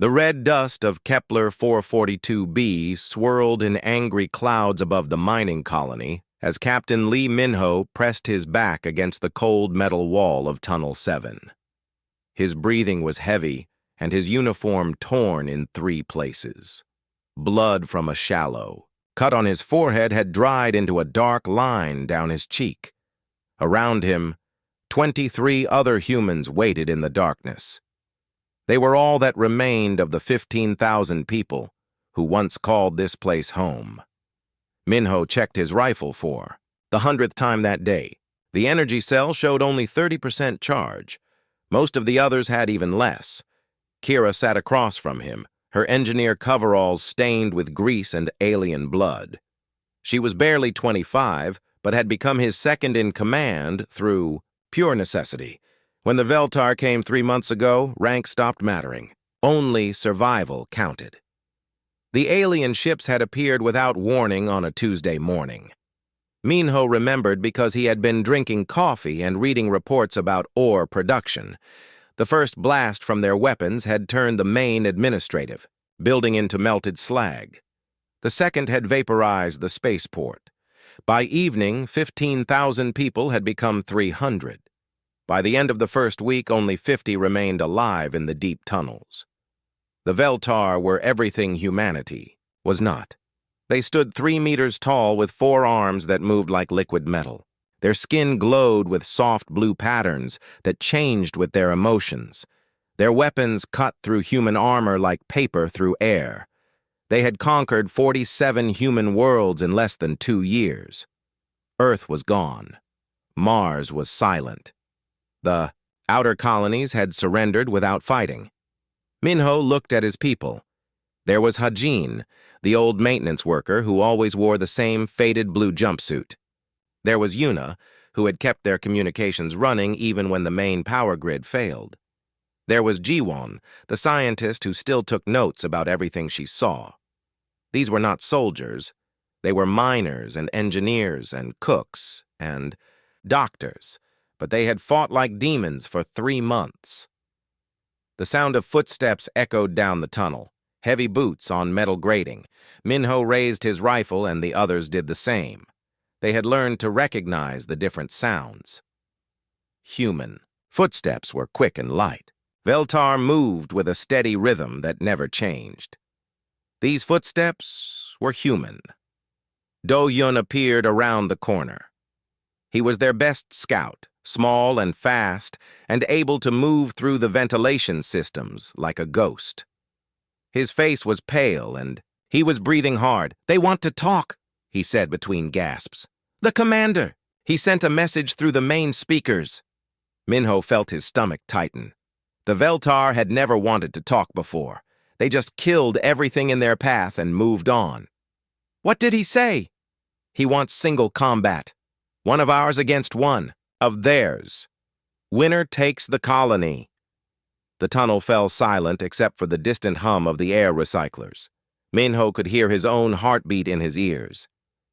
The red dust of Kepler 442b swirled in angry clouds above the mining colony as Captain Lee Minho pressed his back against the cold metal wall of Tunnel 7. His breathing was heavy and his uniform torn in 3 places. Blood from a shallow, cut on his forehead, had dried into a dark line down his cheek. Around him, 23 other humans waited in the darkness. They were all that remained of the 15,000 people who once called this place home. Minho checked his rifle for the 100th time that day. The energy cell showed only 30% charge. Most of the others had even less. Kira sat across from him, her engineer coveralls stained with grease and alien blood. She was barely 25, but had become his second in command through pure necessity. When the Veltar came 3 months ago, rank stopped mattering. Only survival counted. The alien ships had appeared without warning on a Tuesday morning. Minho remembered because he had been drinking coffee and reading reports about ore production. The first blast from their weapons had turned the main administrative, building into melted slag. The second had vaporized the spaceport. By evening, 15,000 people had become 300. By the end of the first week, only 50 remained alive in the deep tunnels. The Veltar were everything humanity was not. They stood 3 meters tall with 4 arms that moved like liquid metal. Their skin glowed with soft blue patterns that changed with their emotions. Their weapons cut through human armor like paper through air. They had conquered 47 human worlds in less than 2 years. Earth was gone. Mars was silent. The outer colonies had surrendered without fighting. Minho looked at his people. There was Hajin, the old maintenance worker who always wore the same faded blue jumpsuit. There was Yuna, who had kept their communications running even when the main power grid failed. There was Jiwon, the scientist who still took notes about everything she saw. These were not soldiers. They were miners and engineers and cooks and doctors, but they had fought like demons for 3 months. The sound of footsteps echoed down the tunnel, heavy boots on metal grating. Minho raised his rifle and the others did the same. They had learned to recognize the different sounds. Human. Footsteps were quick and light. Veltar moved with a steady rhythm that never changed. These footsteps were human. Do-Yun appeared around the corner. He was their best scout, small and fast, and able to move through the ventilation systems like a ghost. His face was pale and he was breathing hard. "They want to talk," he said between gasps. "The commander!" He sent a message through the main speakers. Minho felt his stomach tighten. The Veltar had never wanted to talk before. They just killed everything in their path and moved on. "What did he say?" "He wants single combat. 1 of ours against 1 of theirs. Winner takes the colony." The tunnel fell silent except for the distant hum of the air recyclers. Minho could hear his own heartbeat in his ears.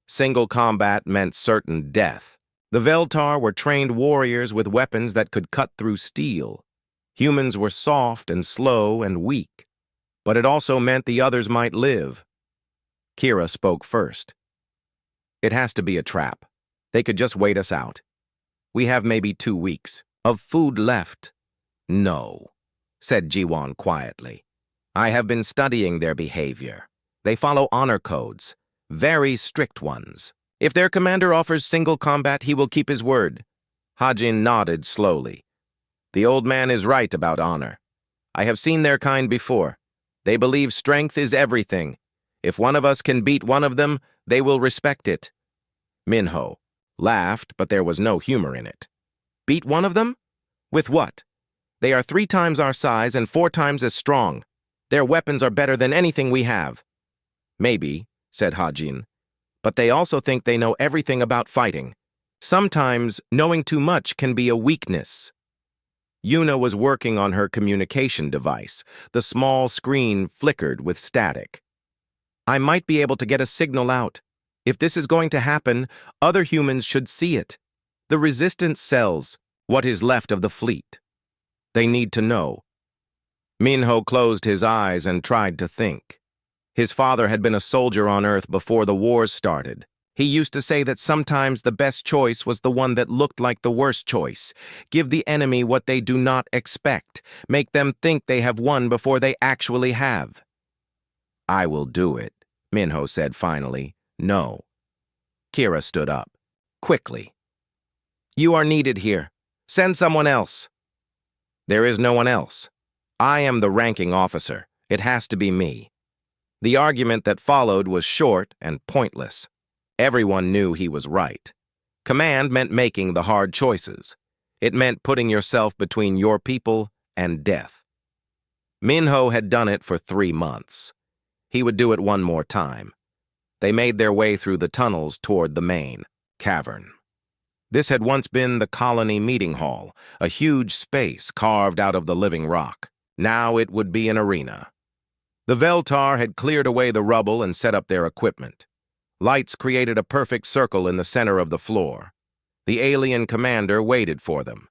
Single combat meant certain death. The Veltar were trained warriors with weapons that could cut through steel. Humans were soft and slow and weak, but it also meant the others might live. Kira spoke first. "It has to be a trap. They could just wait us out. We have maybe 2 weeks of food left." "No," said Jiwon quietly. "I have been studying their behavior. They follow honor codes, very strict ones. If their commander offers single combat, he will keep his word." Hajin nodded slowly. "The old man is right about honor. I have seen their kind before. They believe strength is everything. If one of us can beat one of them, they will respect it." Minho laughed, but there was no humor in it. "Beat one of them? With what? They are 3 times our size and 4 times as strong. Their weapons are better than anything we have." "Maybe," said Hajin, "but they also think they know everything about fighting. Sometimes knowing too much can be a weakness." Yuna was working on her communication device. The small screen flickered with static. "I might be able to get a signal out. If this is going to happen, other humans should see it. The resistance cells, what is left of the fleet. They need to know." Minho closed his eyes and tried to think. His father had been a soldier on Earth before the wars started. He used to say that sometimes the best choice was the one that looked like the worst choice. Give the enemy what they do not expect. Make them think they have won before they actually have. I will do it, Minho said finally. No. Kira stood up. Quickly. You are needed here. Send someone else. There is no one else. I am the ranking officer. It has to be me. The argument that followed was short and pointless. Everyone knew he was right. Command meant making the hard choices. It meant putting yourself between your people and death. Minho had done it for 3 months. He would do it one more time. They made their way through the tunnels toward the main cavern. This had once been the colony meeting hall, a huge space carved out of the living rock. Now it would be an arena. The Veltar had cleared away the rubble and set up their equipment. Lights created a perfect circle in the center of the floor. The alien commander waited for them.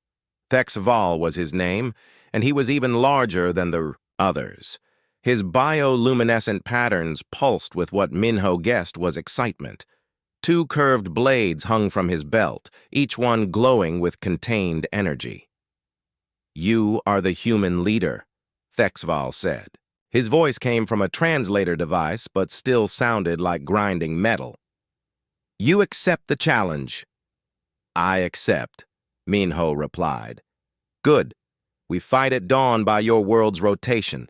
HFY was his name, and he was even larger than the others. His bioluminescent patterns pulsed with what Minho guessed was excitement. 2 curved blades hung from his belt, each one glowing with contained energy. You are the human leader, HFY said. His voice came from a translator device, but still sounded like grinding metal. You accept the challenge. I accept, Minho replied. Good. We fight at dawn by your world's rotation.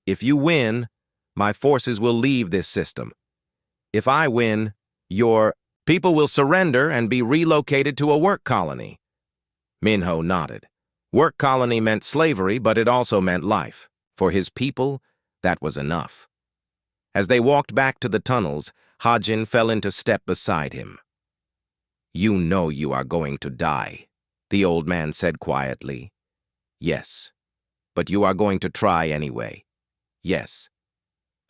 If you win, my forces will leave this system. If I win, your people will surrender and be relocated to a work colony. Minho nodded. Work colony meant slavery, but it also meant life. For his people, that was enough. As they walked back to the tunnels, Hajin fell into step beside him. You know you are going to die, the old man said quietly. Yes, but you are going to try anyway. Yes.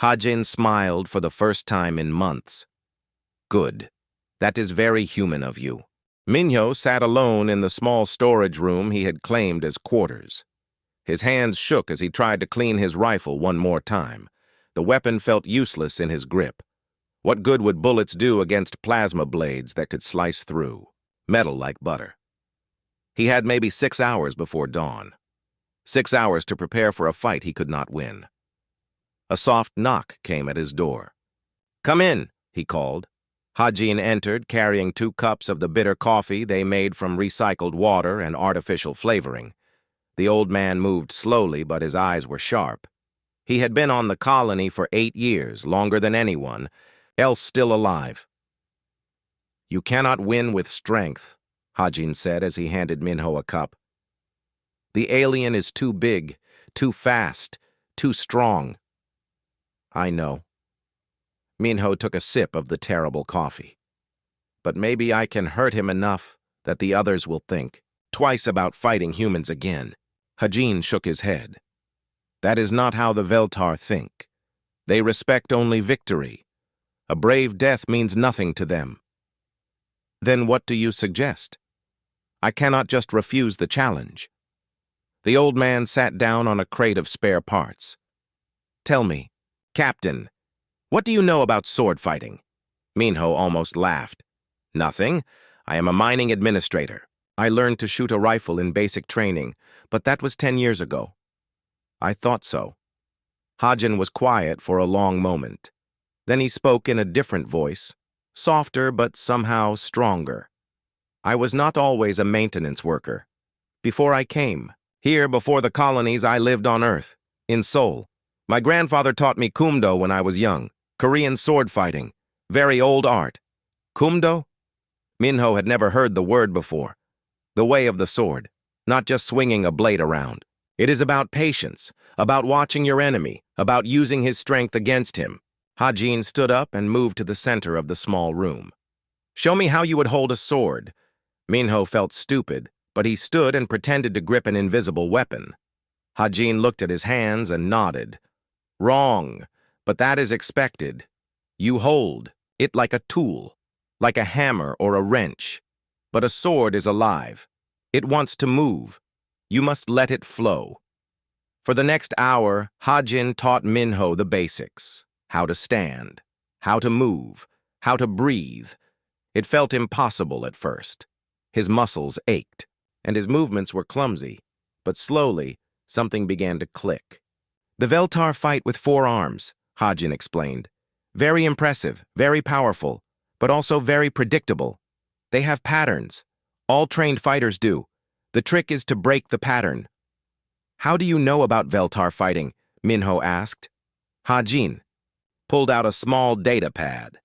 Hajin smiled for the first time in months. Good. That is very human of you. Minho sat alone in the small storage room he had claimed as quarters. His hands shook as he tried to clean his rifle one more time. The weapon felt useless in his grip. What good would bullets do against plasma blades that could slice through? Metal like butter. He had maybe 6 hours before dawn. 6 hours to prepare for a fight he could not win. A soft knock came at his door. Come in, he called. Hajin entered, carrying 2 cups of the bitter coffee they made from recycled water and artificial flavoring. The old man moved slowly, but his eyes were sharp. He had been on the colony for 8 years, longer than anyone, else still alive. You cannot win with strength, Hajin said as he handed Minho a cup. The alien is too big, too fast, too strong. I know. Minho took a sip of the terrible coffee. But maybe I can hurt him enough that the others will think twice about fighting humans again. Hajin shook his head. That is not how the Veltar think. They respect only victory. A brave death means nothing to them. Then what do you suggest? I cannot just refuse the challenge. The old man sat down on a crate of spare parts. Tell me, Captain, what do you know about sword fighting? Minho almost laughed. Nothing. I am a mining administrator. I learned to shoot a rifle in basic training, but that was 10 years ago. I thought so. Hajin was quiet for a long moment. Then he spoke in a different voice, softer but somehow stronger. I was not always a maintenance worker. Before I came, here before the colonies, I lived on Earth, in Seoul. My grandfather taught me Kumdo when I was young, Korean sword fighting, very old art. Kumdo? Minho had never heard the word before. The way of the sword, not just swinging a blade around. It is about patience, about watching your enemy, about using his strength against him. Hajin stood up and moved to the center of the small room. Show me how you would hold a sword. Minho felt stupid, but he stood and pretended to grip an invisible weapon. Hajin looked at his hands and nodded. Wrong, but that is expected. You hold it like a tool, like a hammer or a wrench. But a sword is alive. It wants to move. You must let it flow. For the next hour, Hajin taught Minho the basics: how to stand, how to move, how to breathe. It felt impossible at first. His muscles ached, and his movements were clumsy. But slowly, something began to click. "The Veltar fight with 4 arms," Hajin explained. "Very impressive, very powerful, but also very predictable. They have patterns. All trained fighters do. The trick is to break the pattern." "How do you know about Veltar fighting?" Minho asked. Hajin pulled out a small data pad.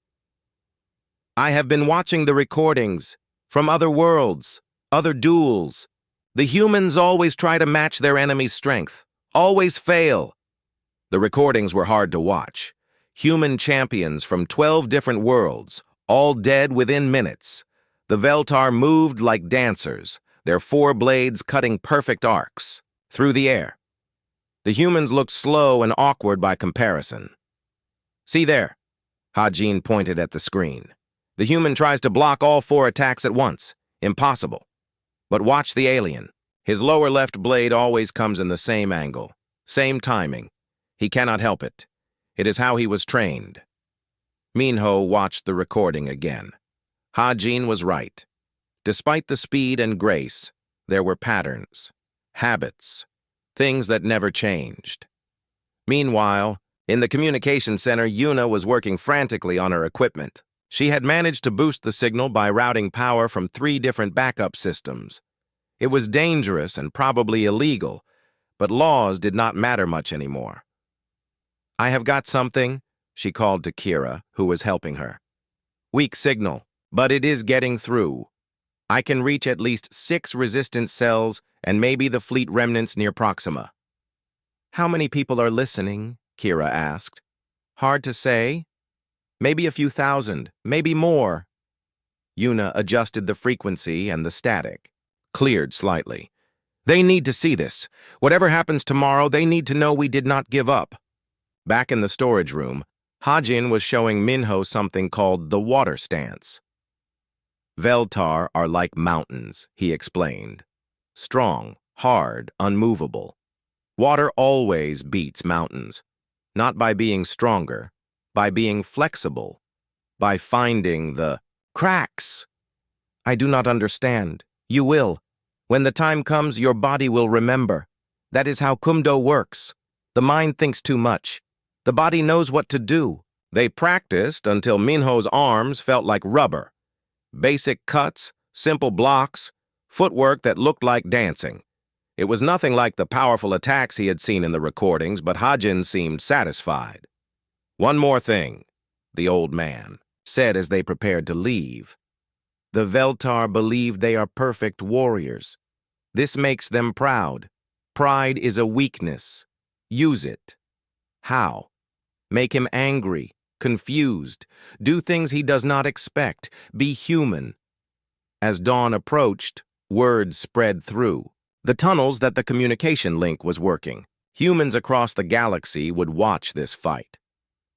"I have been watching the recordings from other worlds, other duels. The humans always try to match their enemy's strength, always fail." The recordings were hard to watch. Human champions from 12 different worlds, all dead within minutes. The Veltar moved like dancers, their 4 blades cutting perfect arcs through the air. The humans looked slow and awkward by comparison. "See there," Hajin pointed at the screen. "The human tries to block all 4 attacks at once. Impossible. But watch the alien. His lower left blade always comes in the same angle, same timing. He cannot help it. It is how he was trained." Minho watched the recording again. Hajin was right. Despite the speed and grace, there were patterns, habits, things that never changed. Meanwhile, in the communication center, Yuna was working frantically on her equipment. She had managed to boost the signal by routing power from 3 different backup systems. It was dangerous and probably illegal, but laws did not matter much anymore. "I have got something," she called to Kira, who was helping her. "Weak signal, but it is getting through. I can reach at least 6 resistant cells and maybe the fleet remnants near Proxima." "How many people are listening?" Kira asked. "Hard to say. Maybe a few thousand, maybe more." Yuna adjusted the frequency and the static. Cleared slightly. "They need to see this. Whatever happens tomorrow, they need to know we did not give up." Back in the storage room, Hajin was showing Minho something called the water stance. "Veltar are like mountains," he explained. "Strong, hard, unmovable. Water always beats mountains, not by being stronger, by being flexible, by finding the cracks." "I do not understand." "You will. When the time comes, your body will remember. That is how Kumdo works. The mind thinks too much. The body knows what to do." They practiced until Minho's arms felt like rubber. Basic cuts, simple blocks, footwork that looked like dancing. It was nothing like the powerful attacks he had seen in the recordings, but Hajin seemed satisfied. "One more thing," the old man said as they prepared to leave. "The Veltar believe they are perfect warriors. This makes them proud. Pride is a weakness. Use it." "How?" "Make him angry, confused. Do things he does not expect. Be human." As dawn approached, word spread through the tunnels that the communication link was working. Humans across the galaxy would watch this fight.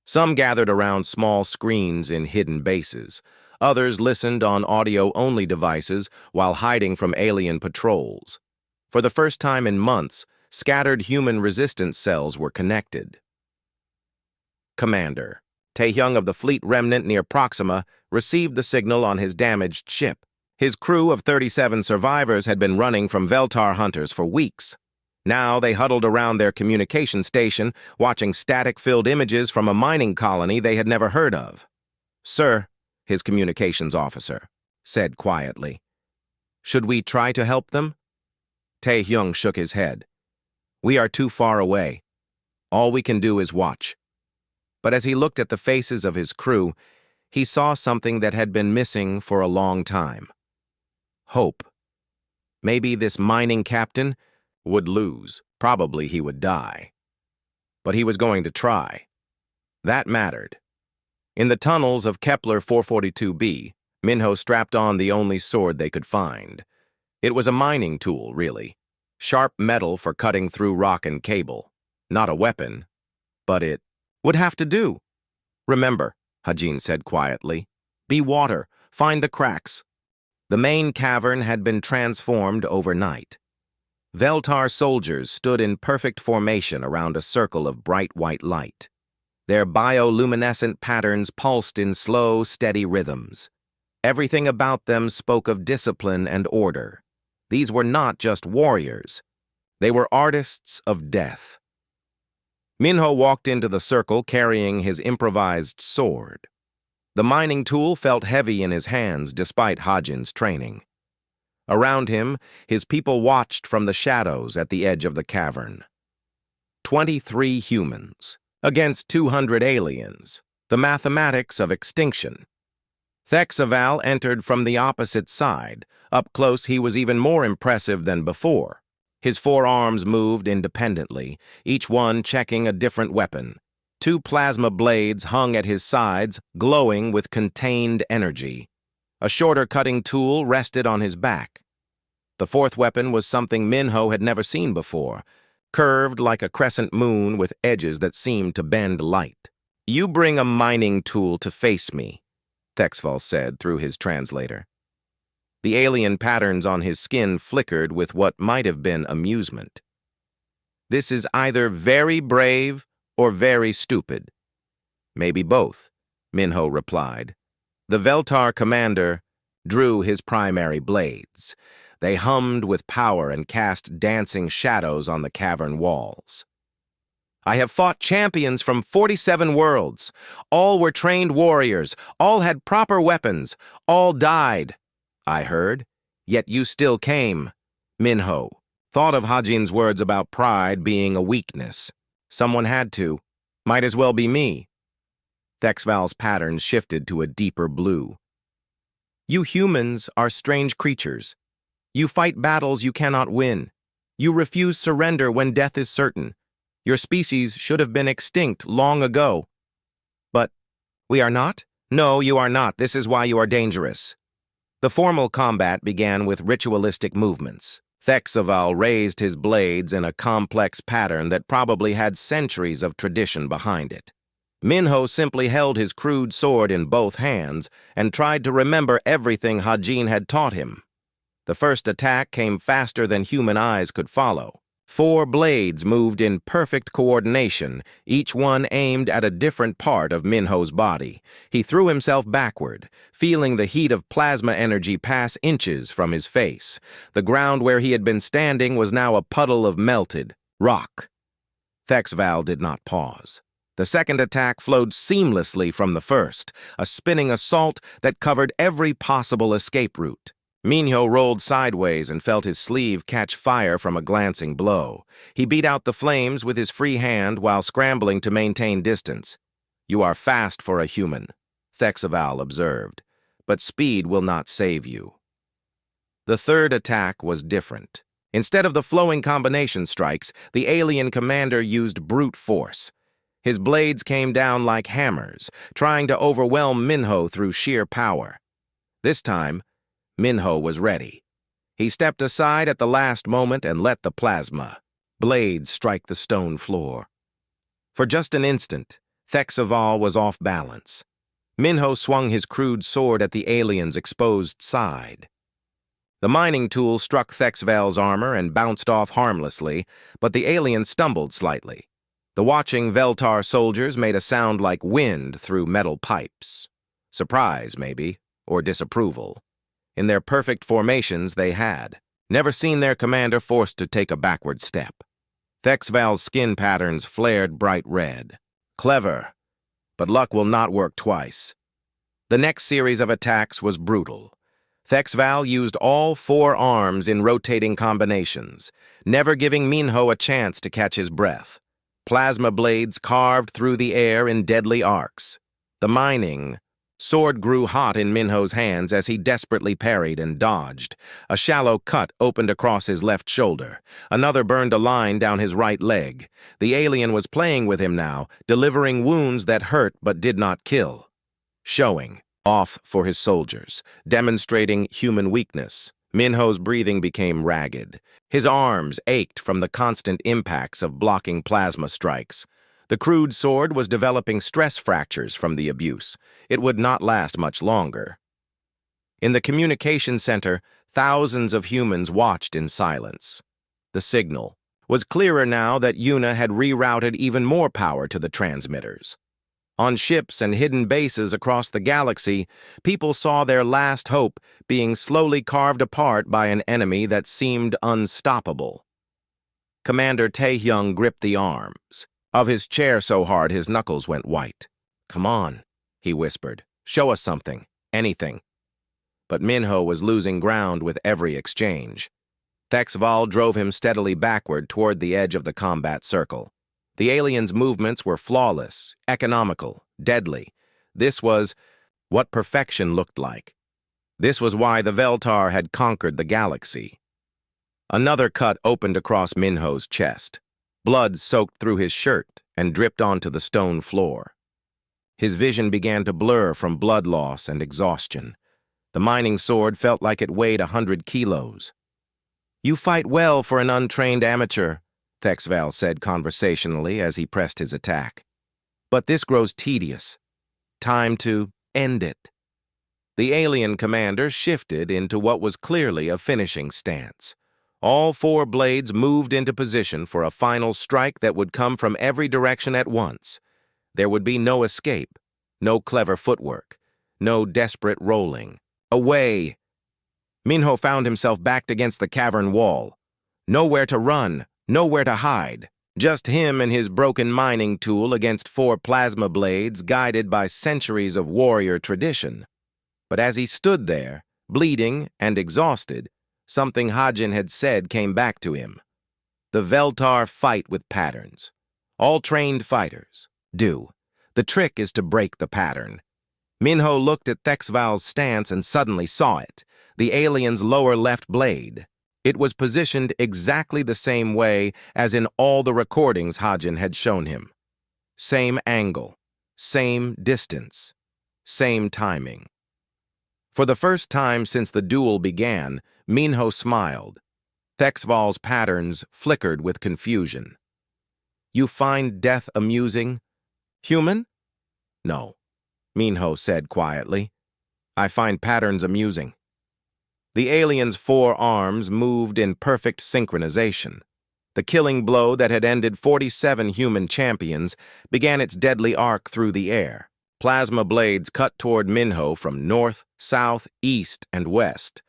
Some gathered around small screens in hidden bases. Others listened on audio-only devices while hiding from alien patrols. For the first time in months, scattered human resistance cells were connected. Commander Taehyung of the fleet remnant near Proxima received the signal on his damaged ship. His crew of 37 survivors had been running from Veltar hunters for weeks. Now they huddled around their communication station, watching static-filled images from a mining colony they had never heard of. "Sir," his communications officer said quietly, "should we try to help them?" Taehyung shook his head. "We are too far away. All we can do is watch." But as he looked at the faces of his crew, he saw something that had been missing for a long time. Hope. Maybe this mining captain would lose. Probably he would die. But he was going to try. That mattered. In the tunnels of Kepler 442b, Minho strapped on the only sword they could find. It was a mining tool, really. Sharp metal for cutting through rock and cable. Not a weapon, but it would have to do. "Remember," Hajin said quietly, "be water. Find the cracks." The main cavern had been transformed overnight. Veltar soldiers stood in perfect formation around a circle of bright white light. Their bioluminescent patterns pulsed in slow, steady rhythms. Everything about them spoke of discipline and order. These were not just warriors. They were artists of death. Minho walked into the circle carrying his improvised sword. The mining tool felt heavy in his hands despite Hajin's training. Around him, his people watched from the shadows at the edge of the cavern. 23 humans against 200 aliens, the mathematics of extinction. HFY entered from the opposite side. Up close, he was even more impressive than before. His 4 arms moved independently, each one checking a different weapon. 2 plasma blades hung at his sides, glowing with contained energy. A shorter cutting tool rested on his back. The 4th weapon was something Minho had never seen before, curved like a crescent moon with edges that seemed to bend light. "You bring a mining tool to face me," HFY said through his translator. The alien patterns on his skin flickered with what might have been amusement. "This is either very brave or very stupid." "Maybe both," Minho replied. The Veltar commander drew his primary blades. They hummed with power and cast dancing shadows on the cavern walls. "I have fought champions from 47 worlds. All were trained warriors. All had proper weapons. All died, I heard. Yet you still came." Minho thought of Hajin's words about pride being a weakness. Someone had to. Might as well be me. HFY's patterns shifted to a deeper blue. "You humans are strange creatures. You fight battles you cannot win. You refuse surrender when death is certain. Your species should have been extinct long ago." "But we are not?" "No, you are not. This is why you are dangerous." The formal combat began with ritualistic movements. HFY raised his blades in a complex pattern that probably had centuries of tradition behind it. Minho simply held his crude sword in both hands and tried to remember everything Hajin had taught him. The first attack came faster than human eyes could follow. 4 blades moved in perfect coordination, each one aimed at a different part of Minho's body. He threw himself backward, feeling the heat of plasma energy pass inches from his face. The ground where he had been standing was now a puddle of melted rock. HFY did not pause. The second attack flowed seamlessly from the first, a spinning assault that covered every possible escape route. Minho rolled sideways and felt his sleeve catch fire from a glancing blow. He beat out the flames with his free hand while scrambling to maintain distance. "You are fast for a human," HFY observed, "but speed will not save you." The third attack was different. Instead of the flowing combination strikes, the alien commander used brute force. His blades came down like hammers, trying to overwhelm Minho through sheer power. This time, Minho was ready. He stepped aside at the last moment and let the plasma blades strike the stone floor. For just an instant, HFY was off balance. Minho swung his crude sword at the alien's exposed side. The mining tool struck HFY's armor and bounced off harmlessly, but the alien stumbled slightly. The watching Veltar soldiers made a sound like wind through metal pipes. Surprise, maybe, or disapproval. In their perfect formations, they had never seen their commander forced to take a backward step. HFY's skin patterns flared bright red. Clever, but luck will not work twice. The next series of attacks was brutal. HFY used all 4 arms in rotating combinations, never giving Minho a chance to catch his breath. Plasma blades carved through the air in deadly arcs. The mining sword grew hot in Minho's hands as he desperately parried and dodged. A shallow cut opened across his left shoulder. Another burned a line down his right leg. The alien was playing with him now, delivering wounds that hurt but did not kill. Showing off for his soldiers, demonstrating human weakness. Minho's breathing became ragged. His arms ached from the constant impacts of blocking plasma strikes. The crude sword was developing stress fractures from the abuse. It would not last much longer. In the communication center, thousands of humans watched in silence. The signal was clearer now that Yuna had rerouted even more power to the transmitters. On ships and hidden bases across the galaxy, people saw their last hope being slowly carved apart by an enemy that seemed unstoppable. Commander Taehyung gripped the arms of his chair so hard his knuckles went white. "Come on," he whispered. "Show us something. Anything." But Minho was losing ground with every exchange. Thexval drove him steadily backward toward the edge of the combat circle. The alien's movements were flawless, economical, deadly. This was what perfection looked like. This was why the Veltar had conquered the galaxy. Another cut opened across Minho's chest. Blood soaked through his shirt and dripped onto the stone floor. His vision began to blur from blood loss and exhaustion. The mining sword felt like it weighed 100 kilos. "You fight well for an untrained amateur," Thexval said conversationally as he pressed his attack. "But this grows tedious. Time to end it." The alien commander shifted into what was clearly a finishing stance. All 4 blades moved into position for a final strike that would come from every direction at once. There would be no escape, no clever footwork, no desperate rolling. Away! Minho found himself backed against the cavern wall. Nowhere to run, nowhere to hide. Just him and his broken mining tool against 4 plasma blades guided by centuries of warrior tradition. But as he stood there, bleeding and exhausted, something Hajin had said came back to him. The Veltar fight with patterns. All trained fighters do. The trick is to break the pattern. Minho looked at Thexval's stance and suddenly saw it. The alien's lower left blade. It was positioned exactly the same way as in all the recordings Hajin had shown him. Same angle, same distance, same timing. For the first time since the duel began, Minho smiled. Thexval's patterns flickered with confusion. "You find death amusing? Human?" "No," Minho said quietly. "I find patterns amusing." The alien's 4 arms moved in perfect synchronization. The killing blow that had ended 47 human champions began its deadly arc through the air. Plasma blades cut toward Minho from north, south, east, and west.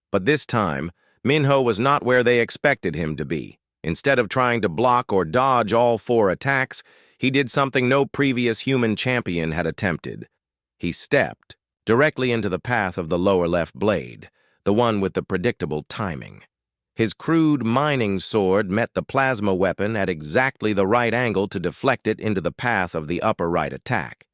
But this time, Minho was not where they expected him to be. Instead of trying to block or dodge all 4 attacks, he did something no previous human champion had attempted. He stepped directly into the path of the lower left blade, the one with the predictable timing. His crude mining sword met the plasma weapon at exactly the right angle to deflect it into the path of the upper right attack.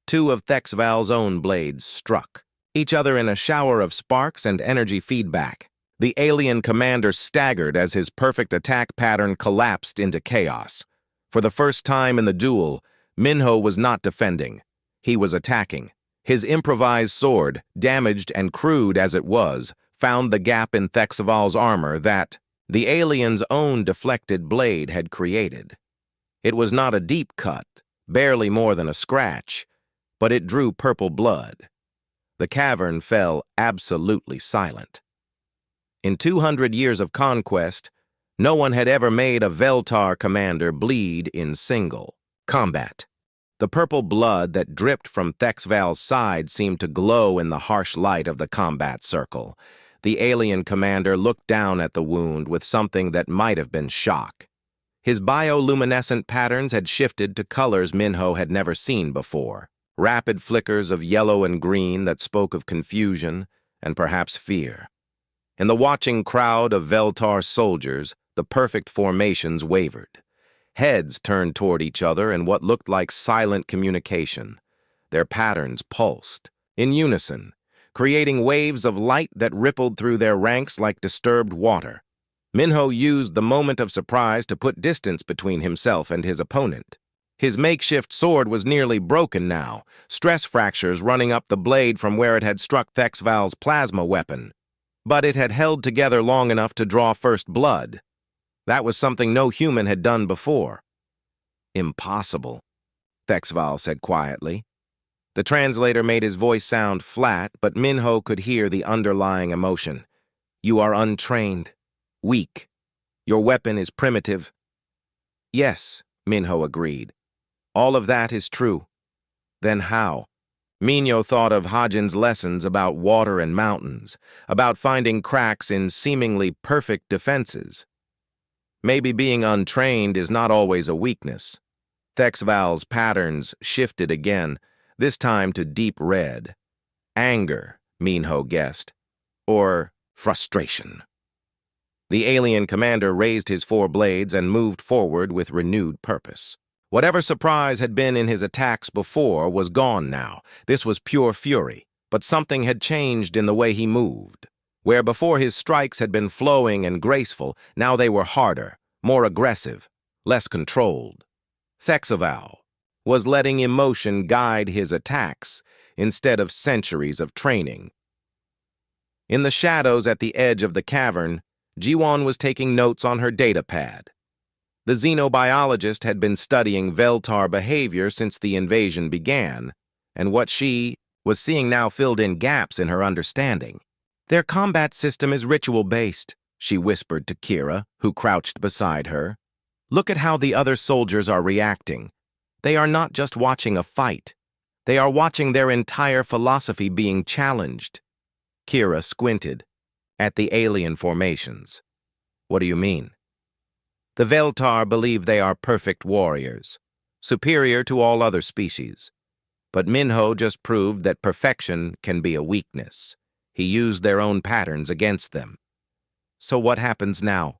2 of Thexval's own blades struck, each other in a shower of sparks and energy feedback. The alien commander staggered as his perfect attack pattern collapsed into chaos. For the first time in the duel, Minho was not defending. He was attacking. His improvised sword, damaged and crude as it was, found the gap in Thexval's armor that the alien's own deflected blade had created. It was not a deep cut, barely more than a scratch, but it drew purple blood. The cavern fell absolutely silent. In 200 years of conquest, no one had ever made a Veltar commander bleed in single combat. The purple blood that dripped from Thexval's side seemed to glow in the harsh light of the combat circle. The alien commander looked down at the wound with something that might have been shock. His bioluminescent patterns had shifted to colors Minho had never seen before. Rapid flickers of yellow and green that spoke of confusion and perhaps fear. In the watching crowd of Veltar soldiers, the perfect formations wavered. Heads turned toward each other in what looked like silent communication. Their patterns pulsed, in unison, creating waves of light that rippled through their ranks like disturbed water. Minho used the moment of surprise to put distance between himself and his opponent. His makeshift sword was nearly broken now, stress fractures running up the blade from where it had struck Thexval's plasma weapon. But it had held together long enough to draw first blood. That was something no human had done before. "Impossible," Thexval said quietly. The translator made his voice sound flat, but Minho could hear the underlying emotion. "You are untrained, weak, Your weapon is primitive. Yes, Minho agreed. All of that is true. Then how? Minho thought of Hajin's lessons about water and mountains, about finding cracks in seemingly perfect defenses. Maybe being untrained is not always a weakness. Thexval's patterns shifted again, this time to deep red. Anger, Minho guessed. Or frustration. The alien commander raised his 4 blades and moved forward with renewed purpose. Whatever surprise had been in his attacks before was gone now. This was pure fury, but something had changed in the way he moved. Where before his strikes had been flowing and graceful, now they were harder, more aggressive, less controlled. Thexval was letting emotion guide his attacks instead of centuries of training. In the shadows at the edge of the cavern, Jiwon was taking notes on her data pad. The xenobiologist had been studying Veltar behavior since the invasion began, and what she was seeing now filled in gaps in her understanding. Their combat system is ritual-based, she whispered to Kira, who crouched beside her. Look at how the other soldiers are reacting. They are not just watching a fight. They are watching their entire philosophy being challenged. Kira squinted at the alien formations. What do you mean? The Veltar believe they are perfect warriors, superior to all other species. But Minho just proved that perfection can be a weakness. He used their own patterns against them. So what happens now?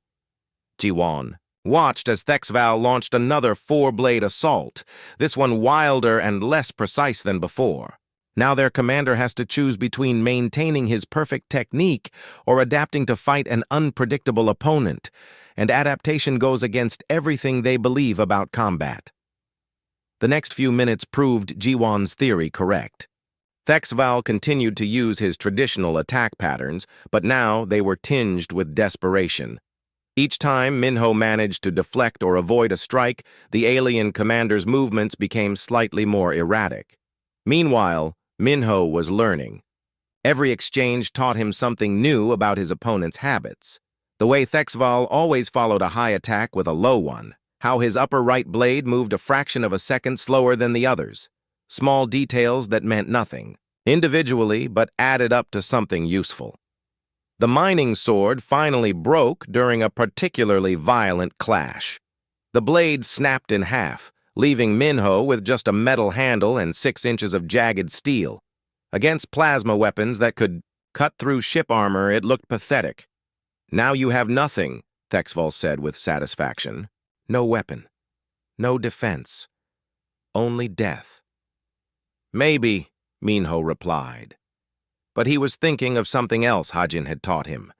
Jiwon watched as Thexval launched another 4-blade assault, this one wilder and less precise than before. Now their commander has to choose between maintaining his perfect technique or adapting to fight an unpredictable opponent, and adaptation goes against everything they believe about combat. The next few minutes proved Jiwon's theory correct. Thexval continued to use his traditional attack patterns, but now they were tinged with desperation. Each time Minho managed to deflect or avoid a strike, the alien commander's movements became slightly more erratic. Meanwhile, Minho was learning. Every exchange taught him something new about his opponent's habits. The way Thexval always followed a high attack with a low one, how his upper right blade moved a fraction of a second slower than the others. Small details that meant nothing, individually, but added up to something useful. The mining sword finally broke during a particularly violent clash. The blade snapped in half, leaving Minho with just a metal handle and 6 inches of jagged steel. Against plasma weapons that could cut through ship armor, it looked pathetic. Now you have nothing, Thexval said with satisfaction. No weapon. No defense. Only death. Maybe, Minho replied. But he was thinking of something else Hajin had taught him.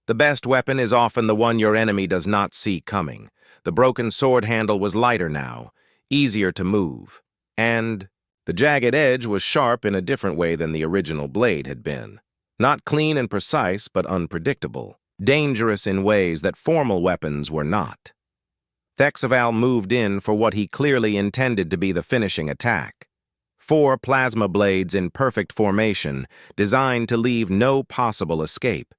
The best weapon is often the one your enemy does not see coming. The broken sword handle was lighter now, easier to move, and the jagged edge was sharp in a different way than the original blade had been. Not clean and precise, but unpredictable. Dangerous in ways that formal weapons were not. Thexval moved in for what he clearly intended to be the finishing attack. 4 plasma blades in perfect formation, designed to leave no possible escape.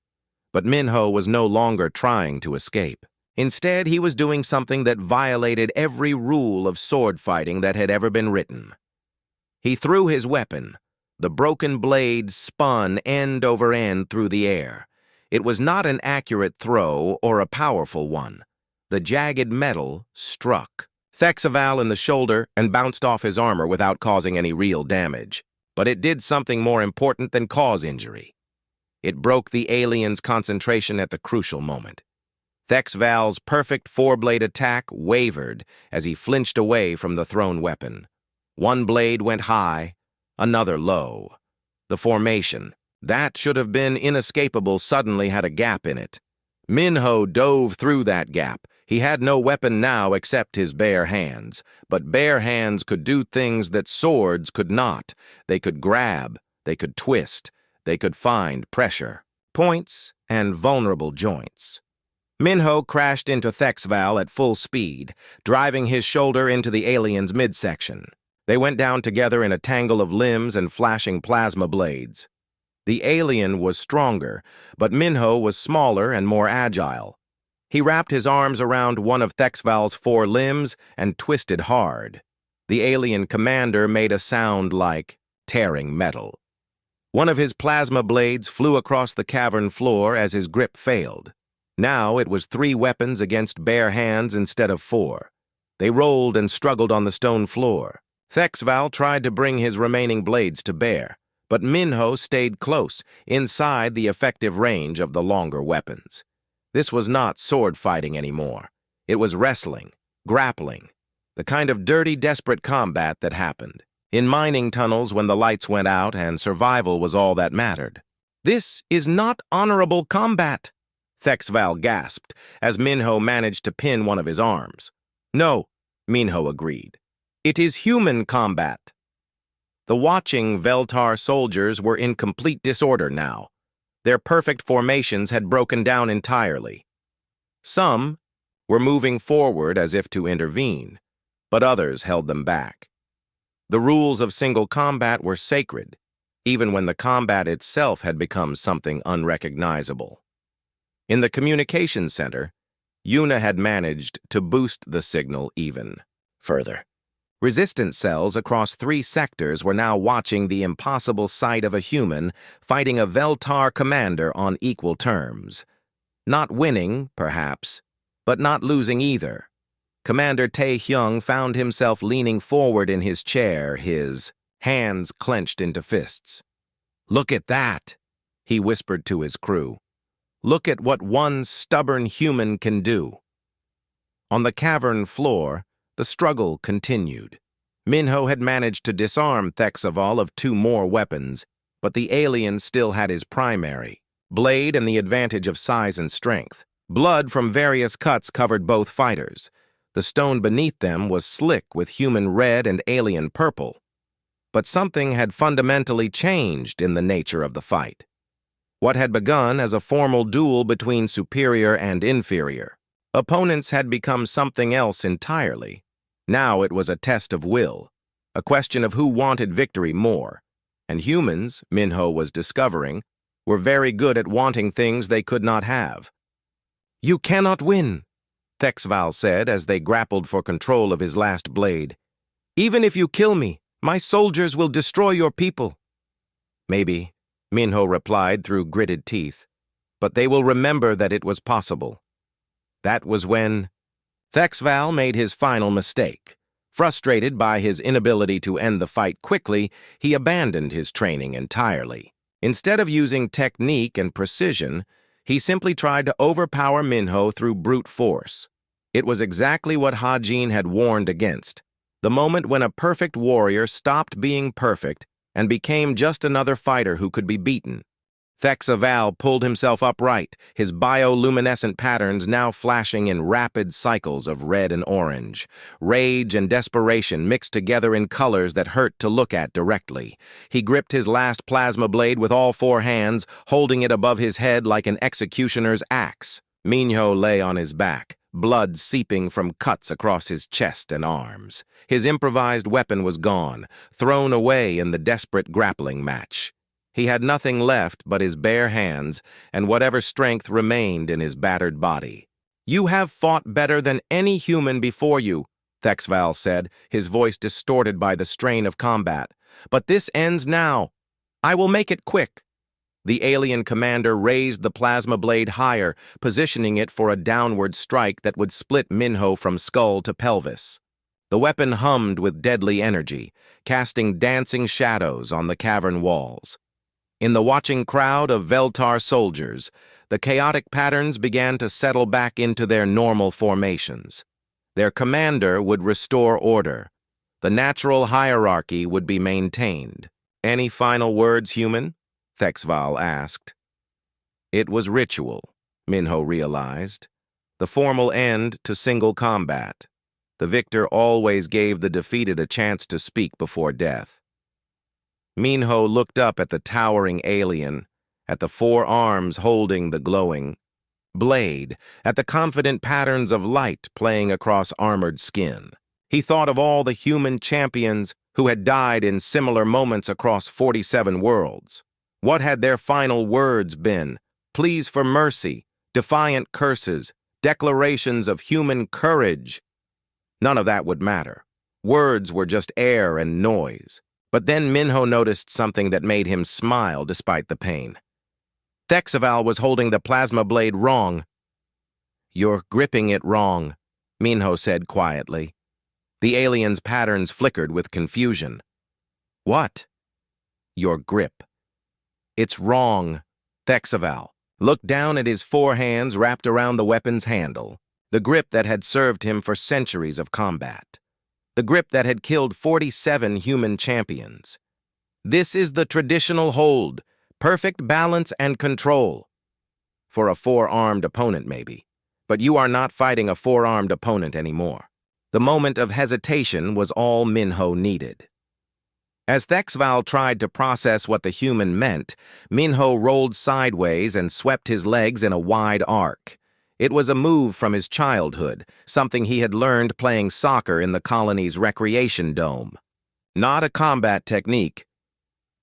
But Minho was no longer trying to escape. Instead, he was doing something that violated every rule of sword fighting that had ever been written. He threw his weapon. The broken blade spun end over end through the air. It was not an accurate throw or a powerful one. The jagged metal struck Thexval in the shoulder and bounced off his armor without causing any real damage. But it did something more important than cause injury. It broke the alien's concentration at the crucial moment. Thexval's perfect 4-blade attack wavered as he flinched away from the thrown weapon. One blade went high, another low. The formation, that should have been inescapable, suddenly had a gap in it. Minho dove through that gap. He had no weapon now except his bare hands, but bare hands could do things that swords could not. They could grab, they could twist, they could find pressure, points, and vulnerable joints. Minho crashed into Thexval at full speed, driving his shoulder into the alien's midsection. They went down together in a tangle of limbs and flashing plasma blades. The alien was stronger, but Minho was smaller and more agile. He wrapped his arms around one of HFY's 4 limbs and twisted hard. The alien commander made a sound like tearing metal. One of his plasma blades flew across the cavern floor as his grip failed. Now it was 3 weapons against bare hands instead of 4. They rolled and struggled on the stone floor. HFY tried to bring his remaining blades to bear, but Minho stayed close, inside the effective range of the longer weapons. This was not sword fighting anymore. It was wrestling, grappling, the kind of dirty, desperate combat that happened in mining tunnels when the lights went out and survival was all that mattered. "This is not honorable combat," HFY gasped as Minho managed to pin one of his arms. "No," Minho agreed. "It is human combat." The watching Veltar soldiers were in complete disorder now. Their perfect formations had broken down entirely. Some were moving forward as if to intervene, but others held them back. The rules of single combat were sacred, even when the combat itself had become something unrecognizable. In the communications center, Yuna had managed to boost the signal even further. Resistance cells across 3 sectors were now watching the impossible sight of a human fighting a Veltar commander on equal terms. Not winning, perhaps, but not losing either. Commander Tae-hyung found himself leaning forward in his chair, his hands clenched into fists. "Look at that," he whispered to his crew. "Look at what one stubborn human can do." On the cavern floor, the struggle continued. Minho had managed to disarm HFY of 2 more weapons, but the alien still had his primary blade and the advantage of size and strength. Blood from various cuts covered both fighters. The stone beneath them was slick with human red and alien purple. But something had fundamentally changed in the nature of the fight. What had begun as a formal duel between superior and inferior, opponents had become something else entirely. Now it was a test of will, a question of who wanted victory more. And humans, Minho was discovering, were very good at wanting things they could not have. "You cannot win," HFY said as they grappled for control of his last blade. "Even if you kill me, my soldiers will destroy your people." "Maybe," Minho replied through gritted teeth, "but they will remember that it was possible." That was when HFY made his final mistake. Frustrated by his inability to end the fight quickly, he abandoned his training entirely. Instead of using technique and precision, he simply tried to overpower Minho through brute force. It was exactly what Ha-Jin had warned against, the moment when a perfect warrior stopped being perfect and became just another fighter who could be beaten. HFY pulled himself upright, his bioluminescent patterns now flashing in rapid cycles of red and orange. Rage and desperation mixed together in colors that hurt to look at directly. He gripped his last plasma blade with all 4 hands, holding it above his head like an executioner's axe. Minho lay on his back, blood seeping from cuts across his chest and arms. His improvised weapon was gone, thrown away in the desperate grappling match. He had nothing left but his bare hands and whatever strength remained in his battered body. "You have fought better than any human before you," HFY said, his voice distorted by the strain of combat. "But this ends now. I will make it quick." The alien commander raised the plasma blade higher, positioning it for a downward strike that would split Minho from skull to pelvis. The weapon hummed with deadly energy, casting dancing shadows on the cavern walls. In the watching crowd of Veltar soldiers, the chaotic patterns began to settle back into their normal formations. Their commander would restore order. The natural hierarchy would be maintained. "Any final words, human?" HFY asked. It was ritual, Minho realized. The formal end to single combat. The victor always gave the defeated a chance to speak before death. Minho looked up at the towering alien, at the 4 arms holding the glowing blade, at the confident patterns of light playing across armored skin. He thought of all the human champions who had died in similar moments across 47 worlds. What had their final words been? Pleas for mercy, defiant curses, declarations of human courage. None of that would matter. Words were just air and noise. But then Minho noticed something that made him smile despite the pain. HFY was holding the plasma blade wrong. "You're gripping it wrong," Minho said quietly. The alien's patterns flickered with confusion. "What?" "Your grip. It's wrong." HFY looked down at his four hands wrapped around the weapon's handle, the grip that had served him for centuries of combat, the grip that had killed 47 human champions. "This is the traditional hold, perfect balance and control. For a four-armed opponent, maybe, but you are not fighting a four-armed opponent anymore." The moment of hesitation was all Minho needed. As HFY tried to process what the human meant, Minho rolled sideways and swept his legs in a wide arc. It was a move from his childhood, something he had learned playing soccer in the colony's recreation dome. Not a combat technique,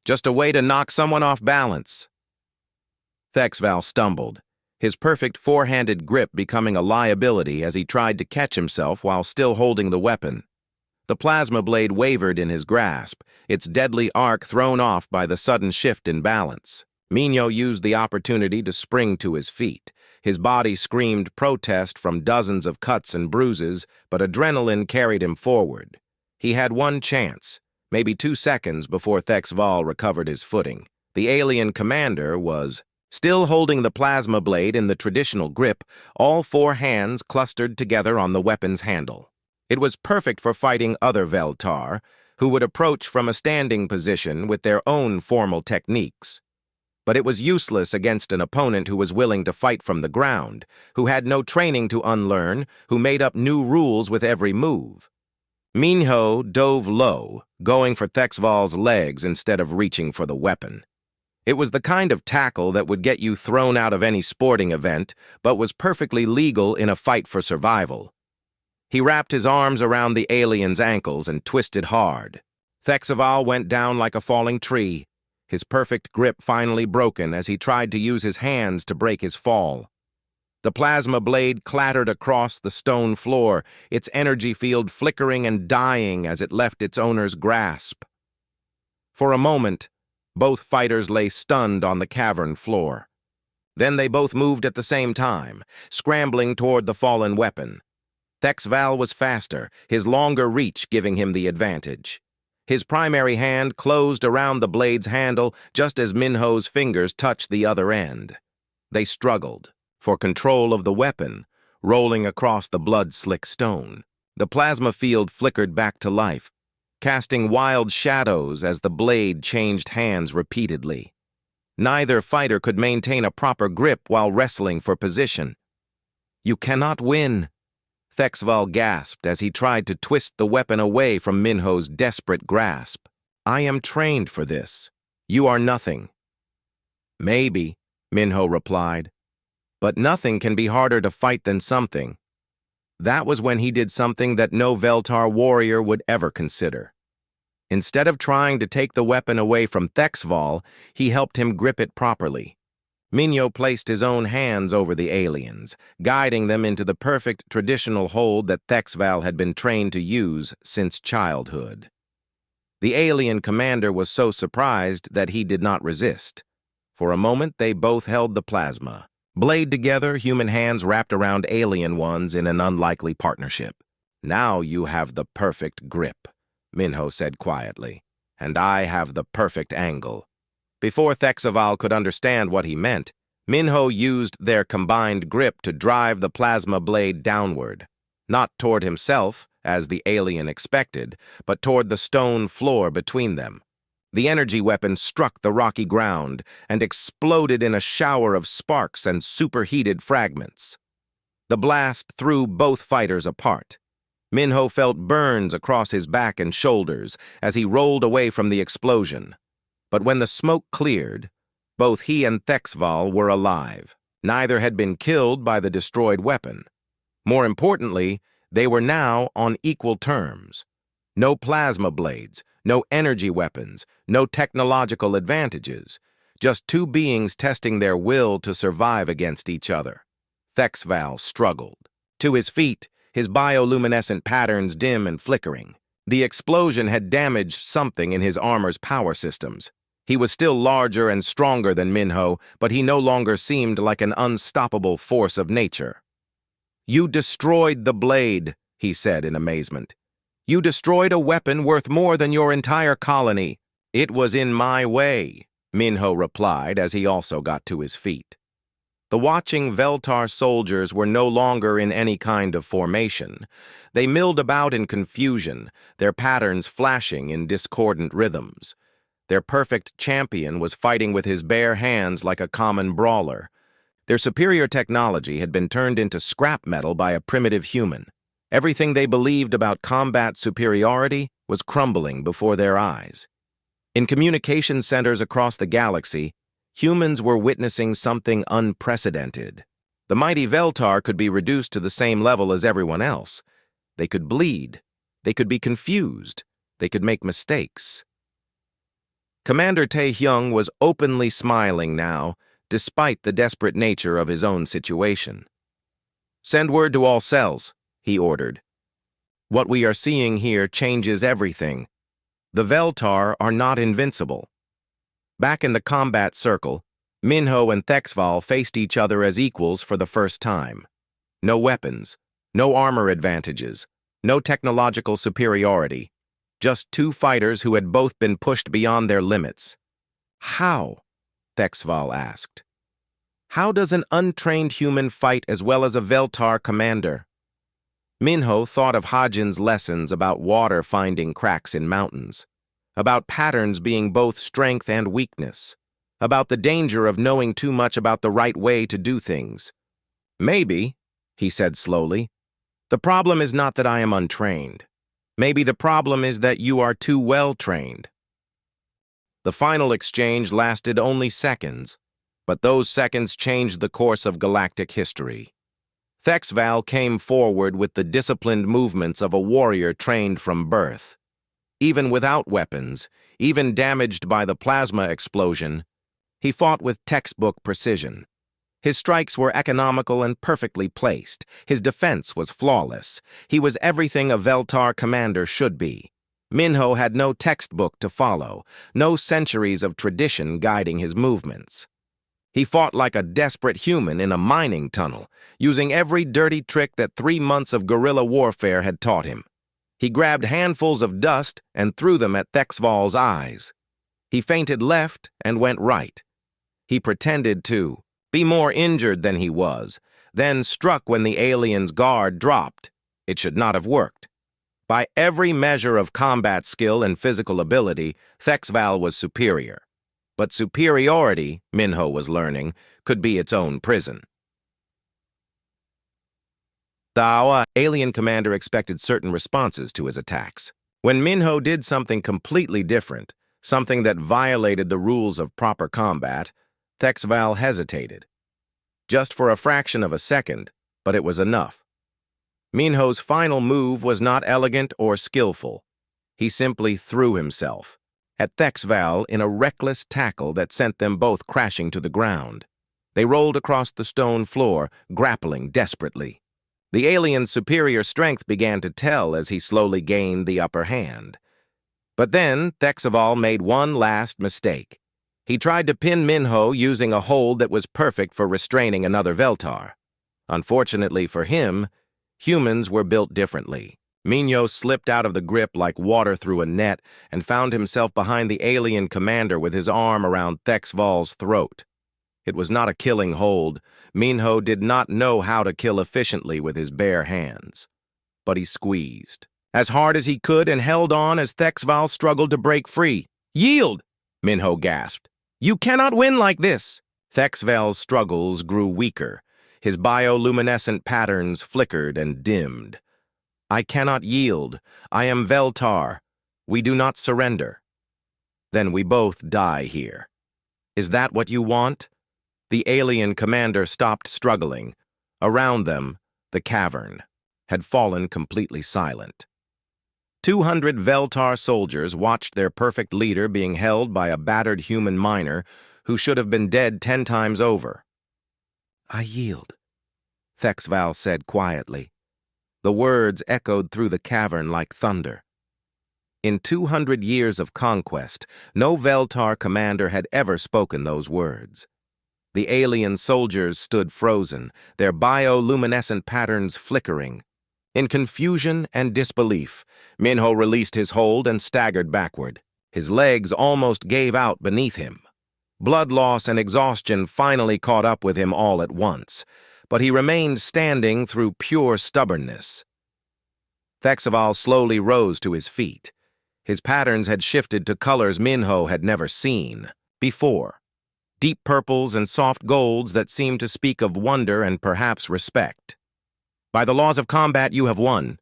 just a way to knock someone off balance. HFY stumbled, his perfect four-handed grip becoming a liability as he tried to catch himself while still holding the weapon. The plasma blade wavered in his grasp, its deadly arc thrown off by the sudden shift in balance. Minho used the opportunity to spring to his feet. His body screamed protest from dozens of cuts and bruises, but adrenaline carried him forward. He had one chance, maybe 2 seconds before HFY recovered his footing. The alien commander was still holding the plasma blade in the traditional grip, all four hands clustered together on the weapon's handle. It was perfect for fighting other Veltar, who would approach from a standing position with their own formal techniques. But it was useless against an opponent who was willing to fight from the ground, who had no training to unlearn, who made up new rules with every move. Minho dove low, going for HFY's legs instead of reaching for the weapon. It was the kind of tackle that would get you thrown out of any sporting event, but was perfectly legal in a fight for survival. He wrapped his arms around the alien's ankles and twisted hard. HFY went down like a falling tree, his perfect grip finally broken as he tried to use his hands to break his fall. The plasma blade clattered across the stone floor, its energy field flickering and dying as it left its owner's grasp. For a moment, both fighters lay stunned on the cavern floor. Then they both moved at the same time, scrambling toward the fallen weapon. HFY was faster, his longer reach giving him the advantage. His primary hand closed around the blade's handle just as Minho's fingers touched the other end. They struggled for control of the weapon, rolling across the blood-slick stone. The plasma field flickered back to life, casting wild shadows as the blade changed hands repeatedly. Neither fighter could maintain a proper grip while wrestling for position. "You cannot win," HFY gasped as he tried to twist the weapon away from Minho's desperate grasp. "I am trained for this. You are nothing." "Maybe," Minho replied, "but nothing can be harder to fight than something." That was when he did something that no Veltar warrior would ever consider. Instead of trying to take the weapon away from HFY, he helped him grip it properly. Minho placed his own hands over the aliens, guiding them into the perfect traditional hold that HFY had been trained to use since childhood. The alien commander was so surprised that he did not resist. For a moment, they both held the plasma, blade together, human hands wrapped around alien ones in an unlikely partnership. "Now you have the perfect grip," Minho said quietly, "and I have the perfect angle." Before HFY could understand what he meant, Minho used their combined grip to drive the plasma blade downward, not toward himself, as the alien expected, but toward the stone floor between them. The energy weapon struck the rocky ground and exploded in a shower of sparks and superheated fragments. The blast threw both fighters apart. Minho felt burns across his back and shoulders as he rolled away from the explosion. But when the smoke cleared, both he and HFY were alive. Neither had been killed by the destroyed weapon. More importantly, they were now on equal terms. No plasma blades, no energy weapons, no technological advantages. Just two beings testing their will to survive against each other. Thexval struggled. To his feet, his bioluminescent patterns dim and flickering. The explosion had damaged something in his armor's power systems. He was still larger and stronger than Minho, but he no longer seemed like an unstoppable force of nature. "You destroyed the blade," he said in amazement. "You destroyed a weapon worth more than your entire colony." "It was in my way," Minho replied as he also got to his feet. The watching Veltar soldiers were no longer in any kind of formation. They milled about in confusion, their patterns flashing in discordant rhythms. Their perfect champion was fighting with his bare hands like a common brawler. Their superior technology had been turned into scrap metal by a primitive human. Everything they believed about combat superiority was crumbling before their eyes. In communication centers across the galaxy, humans were witnessing something unprecedented. The mighty Veltar could be reduced to the same level as everyone else. They could bleed. They could be confused. They could make mistakes. Commander Tae-hyung was openly smiling now, despite the desperate nature of his own situation. "Send word to all cells," he ordered. "What we are seeing here changes everything. The Veltar are not invincible." Back in the combat circle, Minho and Thexval faced each other as equals for the first time. No weapons, no armor advantages, no technological superiority. Just two fighters who had both been pushed beyond their limits. "How?" Thexval asked. "How does an untrained human fight as well as a Veltar commander?" Minho thought of Hajin's lessons about water finding cracks in mountains, about patterns being both strength and weakness, about the danger of knowing too much about the right way to do things. "Maybe," he said slowly, "the problem is not that I am untrained. Maybe the problem is that you are too well trained." The final exchange lasted only seconds, but those seconds changed the course of galactic history. Thexval came forward with the disciplined movements of a warrior trained from birth. Even without weapons, even damaged by the plasma explosion, he fought with textbook precision. His strikes were economical and perfectly placed. His defense was flawless. He was everything a Veltar commander should be. Minho had no textbook to follow, no centuries of tradition guiding his movements. He fought like a desperate human in a mining tunnel, using every dirty trick that 3 months of guerrilla warfare had taught him. He grabbed handfuls of dust and threw them at Thexval's eyes. He feinted left and went right. He pretended to be more injured than he was, then struck when the alien's guard dropped. It should not have worked. By every measure of combat skill and physical ability, Thexval was superior. But superiority, Minho was learning, could be its own prison. The alien commander expected certain responses to his attacks. When Minho did something completely different, something that violated the rules of proper combat, Thexval hesitated. Just for a fraction of a second, but it was enough. Minho's final move was not elegant or skillful. He simply threw himself at Thexval in a reckless tackle that sent them both crashing to the ground. They rolled across the stone floor, grappling desperately. The alien's superior strength began to tell as he slowly gained the upper hand. But then Thexval made one last mistake. He tried to pin Minho using a hold that was perfect for restraining another Veltar. Unfortunately for him, humans were built differently. Minho slipped out of the grip like water through a net and found himself behind the alien commander with his arm around Thexval's throat. It was not a killing hold. Minho did not know how to kill efficiently with his bare hands. But he squeezed as hard as he could and held on as Thexval struggled to break free. "Yield!" Minho gasped. "You cannot win like this!" Thexval's struggles grew weaker. His bioluminescent patterns flickered and dimmed. "I cannot yield. I am Veltar. We do not surrender." "Then we both die here. Is that what you want?" The alien commander stopped struggling. Around them, the cavern had fallen completely silent. 200 Veltar soldiers watched their perfect leader being held by a battered human miner who should have been dead 10 times over. "I yield," Thexval said quietly. The words echoed through the cavern like thunder. In 200 years of conquest, no Veltar commander had ever spoken those words. The alien soldiers stood frozen, their bioluminescent patterns flickering. In confusion and disbelief, Minho released his hold and staggered backward. His legs almost gave out beneath him. Blood loss and exhaustion finally caught up with him all at once, but he remained standing through pure stubbornness. Thexval slowly rose to his feet. His patterns had shifted to colors Minho had never seen before. Deep purples and soft golds that seemed to speak of wonder and perhaps respect. "By the laws of combat, you have won,"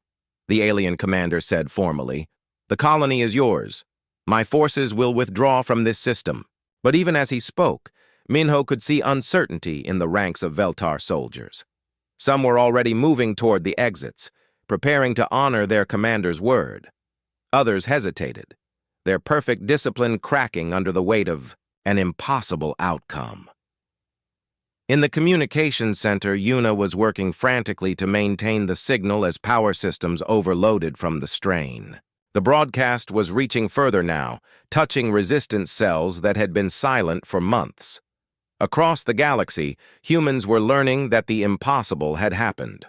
the alien commander said formally. "The colony is yours. My forces will withdraw from this system." But even as he spoke, Minho could see uncertainty in the ranks of Veltar soldiers. Some were already moving toward the exits, preparing to honor their commander's word. Others hesitated, their perfect discipline cracking under the weight of an impossible outcome. In the communications center, Yuna was working frantically to maintain the signal as power systems overloaded from the strain. The broadcast was reaching further now, touching resistance cells that had been silent for months. Across the galaxy, humans were learning that the impossible had happened.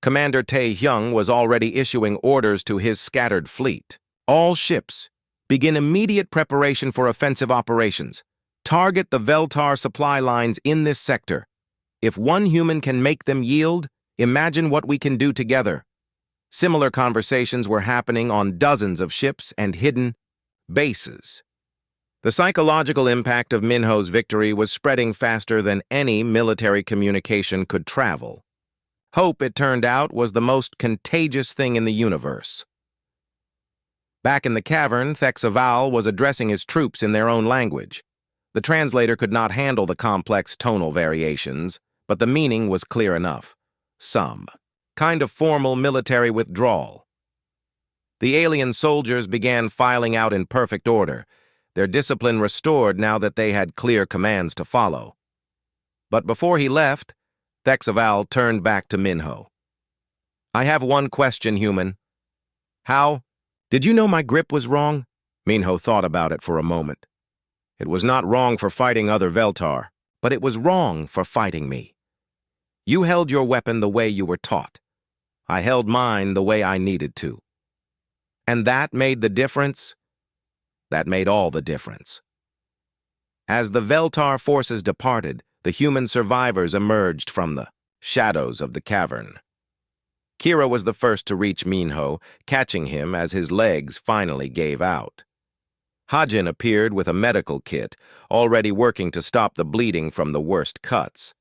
Commander Tae-hyung was already issuing orders to his scattered fleet. "All ships, begin immediate preparation for offensive operations. Target the Veltar supply lines in this sector. If one human can make them yield, imagine what we can do together." Similar conversations were happening on dozens of ships and hidden bases. The psychological impact of Minho's victory was spreading faster than any military communication could travel. Hope, it turned out, was the most contagious thing in the universe. Back in the cavern, Thexval was addressing his troops in their own language. The translator could not handle the complex tonal variations, but the meaning was clear enough. Some kind of formal military withdrawal. The alien soldiers began filing out in perfect order, their discipline restored now that they had clear commands to follow. But before he left, Thexval turned back to Minho. "I have one question, human. How? Did you know my grip was wrong?" Minho thought about it for a moment. "It was not wrong for fighting other Veltar, but it was wrong for fighting me. You held your weapon the way you were taught. I held mine the way I needed to. And that made the difference? That made all the difference." As the Veltar forces departed, the human survivors emerged from the shadows of the cavern. Kira was the first to reach Minho, catching him as his legs finally gave out. Hajin appeared with a medical kit, already working to stop the bleeding from the worst cuts.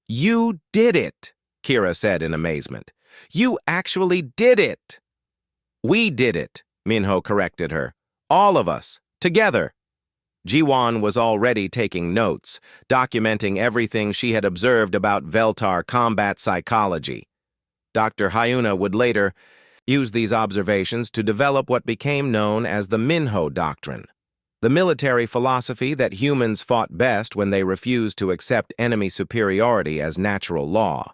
"You did it," Kira said in amazement. "You actually did it." "We did it," Minho corrected her. "All of us, together." Jiwon was already taking notes, documenting everything she had observed about Veltar combat psychology. Dr. Hyuna would later use these observations to develop what became known as the Minho Doctrine, the military philosophy that humans fought best when they refused to accept enemy superiority as natural law.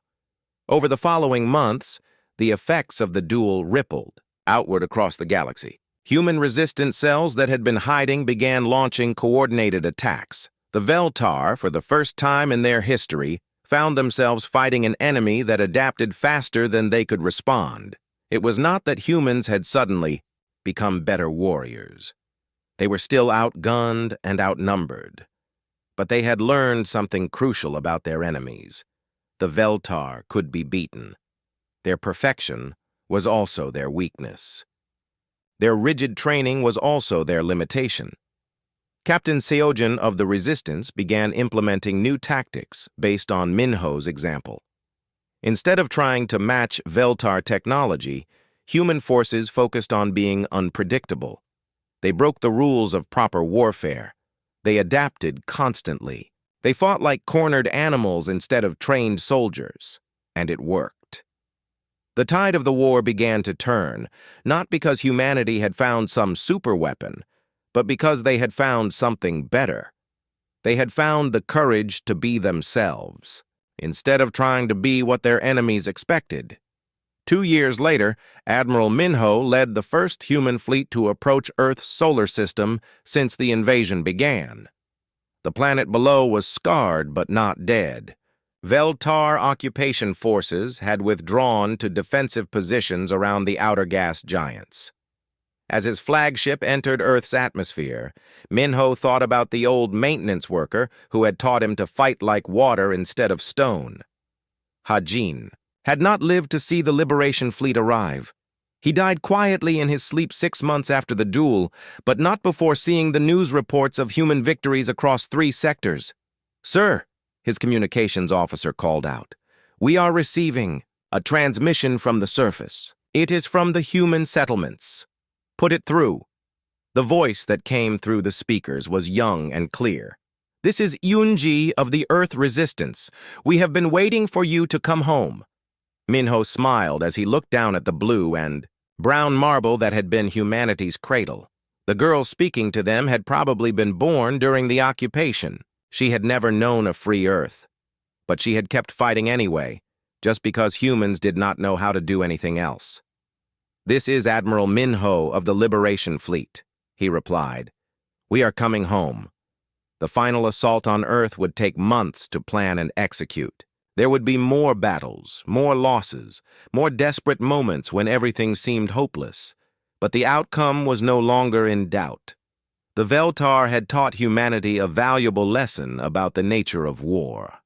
Over the following months, the effects of the duel rippled outward across the galaxy. Human resistance cells that had been hiding began launching coordinated attacks. The Veltar, for the first time in their history, found themselves fighting an enemy that adapted faster than they could respond. It was not that humans had suddenly become better warriors. They were still outgunned and outnumbered. But they had learned something crucial about their enemies. The Veltar could be beaten. Their perfection was also their weakness. Their rigid training was also their limitation. Captain Seojin of the Resistance began implementing new tactics based on Minho's example. Instead of trying to match Veltar technology, human forces focused on being unpredictable. They broke the rules of proper warfare. They adapted constantly. They fought like cornered animals instead of trained soldiers, and it worked. The tide of the war began to turn, not because humanity had found some superweapon, but because they had found something better. They had found the courage to be themselves. instead of trying to be what their enemies expected. 2 years later, Admiral Minho led the first human fleet to approach Earth's solar system since the invasion began. The planet below was scarred but not dead. Veltar occupation forces had withdrawn to defensive positions around the outer gas giants. As his flagship entered Earth's atmosphere, Minho thought about the old maintenance worker who had taught him to fight like water instead of stone. Hajin had not lived to see the Liberation Fleet arrive. He died quietly in his sleep 6 months after the duel, but not before seeing the news reports of human victories across 3 sectors. "Sir," his communications officer called out, "we are receiving a transmission from the surface. It is from the human settlements. Put it through." The voice that came through the speakers was young and clear. "This is Yunji of the Earth Resistance. We have been waiting for you to come home." Minho smiled as he looked down at the blue and brown marble that had been humanity's cradle. The girl speaking to them had probably been born during the occupation. She had never known a free Earth. But she had kept fighting anyway, just because humans did not know how to do anything else. "This is Admiral Minho of the Liberation Fleet," he replied. "We are coming home. The final assault on Earth would take months to plan and execute. There would be more battles, more losses, more desperate moments when everything seemed hopeless. But the outcome was no longer in doubt. The Veltar had taught humanity a valuable lesson about the nature of war.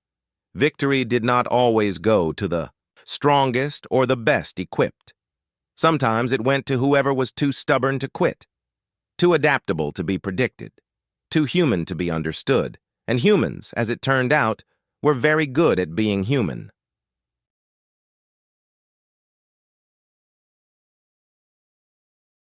Victory did not always go to the strongest or the best equipped. Sometimes it went to whoever was too stubborn to quit, too adaptable to be predicted, too human to be understood. And humans, as it turned out, were very good at being human.